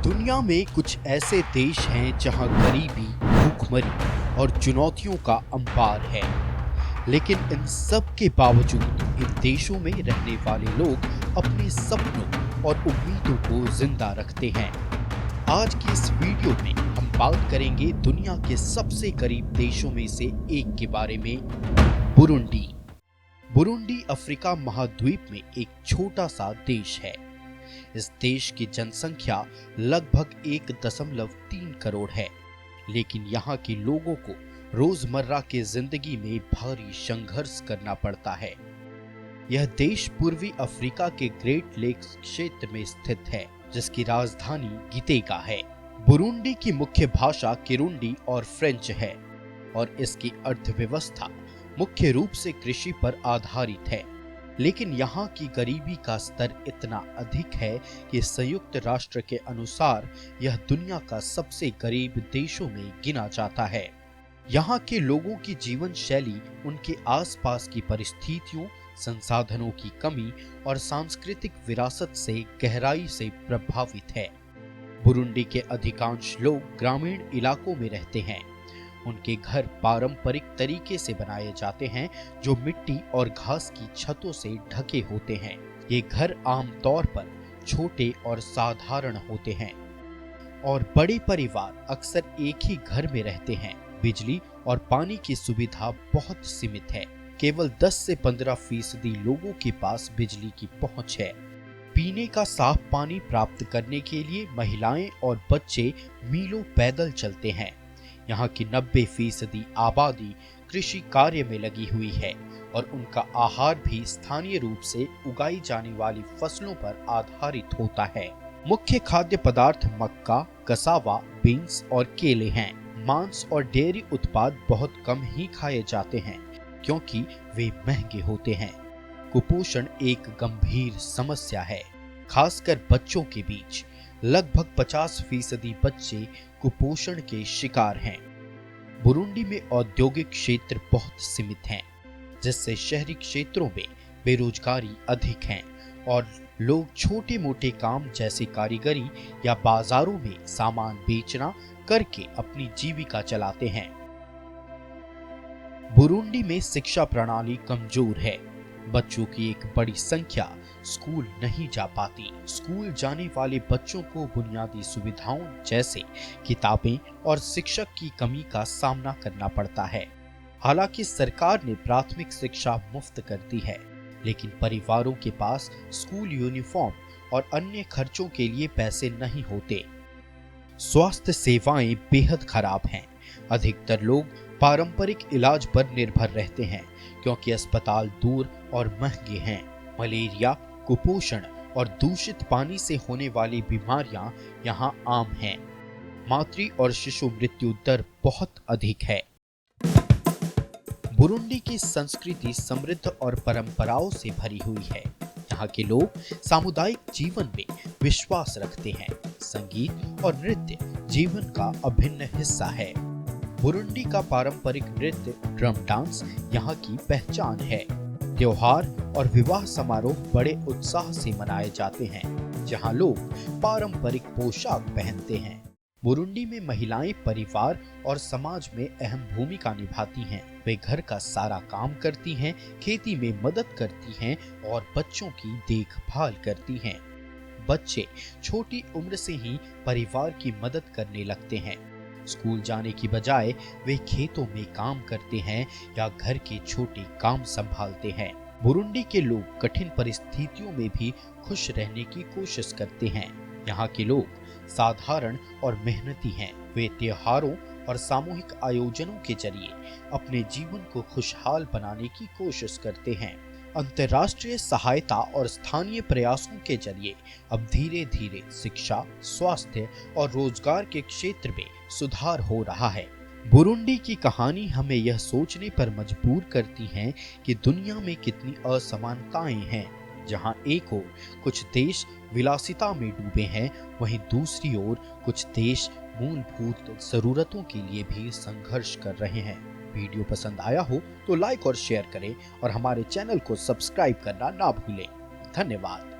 दुनिया में कुछ ऐसे देश हैं जहां गरीबी, भूखमरी और चुनौतियों का अंबार है। लेकिन इन सब के बावजूद इन देशों में रहने वाले लोग अपने सपनों और उम्मीदों को जिंदा रखते हैं। आज की इस वीडियो में हम बात करेंगे दुनिया के सबसे गरीब देशों में से एक के बारे में, बुरुंडी। बुरुंडी अफ्रीका महाद्वीप में एक छोटा सा देश है। इस देश की जनसंख्या लगभग 1.3 करोड़ है, लेकिन यहाँ के लोगों को रोजमर्रा की जिंदगी में भारी संघर्ष करना पड़ता है। यह देश पूर्वी अफ्रीका के ग्रेट लेक्स क्षेत्र में स्थित है, जिसकी राजधानी गितेगा है। बुरुंडी की मुख्य भाषा किरुंडी और फ्रेंच है और इसकी अर्थव्यवस्था मुख्य रूप से कृषि पर आधारित है। लेकिन यहाँ की गरीबी का स्तर इतना अधिक है कि संयुक्त राष्ट्र के अनुसार यह दुनिया का सबसे गरीब देशों में गिना जाता है। यहाँ के लोगों की जीवन शैली उनके आसपास की परिस्थितियों, संसाधनों की कमी और सांस्कृतिक विरासत से गहराई से प्रभावित है। बुरुंडी के अधिकांश लोग ग्रामीण इलाकों में रहते हैं। उनके घर पारंपरिक तरीके से बनाए जाते हैं, जो मिट्टी और घास की छतों से ढके होते हैं। ये घर आमतौर पर छोटे और साधारण होते हैं और बड़े परिवार अक्सर एक ही घर में रहते हैं। बिजली और पानी की सुविधा बहुत सीमित है। केवल 10 से 15% लोगों के पास बिजली की पहुंच है। पीने का साफ पानी प्राप्त करने के लिए महिलाएं और बच्चे मीलों पैदल चलते हैं। यहाँ की 90% आबादी कृषि कार्य में लगी हुई है और उनका आहार भी स्थानीय रूप से उगाई जाने वाली फसलों पर आधारित होता है। मुख्य खाद्य पदार्थ मक्का, कसावा, बीन्स और केले हैं। मांस और डेयरी उत्पाद बहुत कम ही खाए जाते हैं क्योंकि वे महंगे होते हैं। कुपोषण एक गंभीर समस्या है, खासकर बच्चों के बीच। लगभग 50% बच्चे कुपोषण के शिकार हैं। बुरुंडी में औद्योगिक क्षेत्र बहुत सीमित हैं, जिससे शहरी क्षेत्रों में बेरोजगारी अधिक है और लोग छोटे मोटे काम जैसे कारीगरी या बाजारों में सामान बेचना करके अपनी जीविका चलाते हैं। बुरुंडी में शिक्षा प्रणाली कमजोर है। बच्चों की एक बड़ी संख्या स्कूल नहीं जा पाती। स्कूल जाने वाले बच्चों को बुनियादी सुविधाओं जैसे किताबें और शिक्षक की कमी का सामना करना पड़ता है। हालांकि सरकार ने प्राथमिक शिक्षा मुफ्त कर दी है, लेकिन परिवारों के पास स्कूल यूनिफॉर्म और अन्य खर्चों के लिए पैसे नहीं होते। स्वास्थ्य सेवाएं बेहद खराब हैं। अधिकतर लोग पारंपरिक इलाज पर निर्भर रहते हैं क्योंकि अस्पताल दूर और महंगे हैं। मलेरिया, कुपोषण और दूषित पानी से होने वाली बीमारियां यहाँ आम हैं। मातृ और शिशु मृत्यु दर बहुत अधिक है। बुरुंडी की संस्कृति समृद्ध और परंपराओं से भरी हुई है। यहाँ के लोग सामुदायिक जीवन में विश्वास रखते हैं। संगीत और नृत्य जीवन का अभिन्न हिस्सा है। बुरुंडी का पारंपरिक नृत्य ड्रम डांस यहाँ की पहचान है। त्योहार और विवाह समारोह बड़े उत्साह से मनाए जाते हैं, जहाँ लोग पारंपरिक पोशाक पहनते हैं। बुरुंडी में महिलाएं परिवार और समाज में अहम भूमिका निभाती हैं। वे घर का सारा काम करती हैं, खेती में मदद करती हैं और बच्चों की देखभाल करती हैं। बच्चे छोटी उम्र से ही परिवार की मदद करने लगते हैं। स्कूल जाने की बजाय वे खेतों में काम करते हैं या घर के छोटे काम संभालते हैं। बुरुंडी के लोग कठिन परिस्थितियों में भी खुश रहने की कोशिश करते हैं। यहाँ के लोग साधारण और मेहनती हैं। वे त्योहारों और सामूहिक आयोजनों के जरिए अपने जीवन को खुशहाल बनाने की कोशिश करते हैं। अंतर्राष्ट्रीय सहायता और स्थानीय प्रयासों के जरिए अब धीरे धीरे शिक्षा, स्वास्थ्य और रोजगार के क्षेत्र में सुधार हो रहा है। बुरुंडी की कहानी हमें यह सोचने पर मजबूर करती है कि दुनिया में कितनी असमानताएं हैं। जहां एक ओर कुछ देश विलासिता में डूबे हैं, वहीं दूसरी ओर कुछ देश मूलभूत जरूरतों के लिए भी संघर्ष कर रहे हैं। वीडियो पसंद आया हो तो लाइक और शेयर करें और हमारे चैनल को सब्सक्राइब करना ना भूलें। धन्यवाद।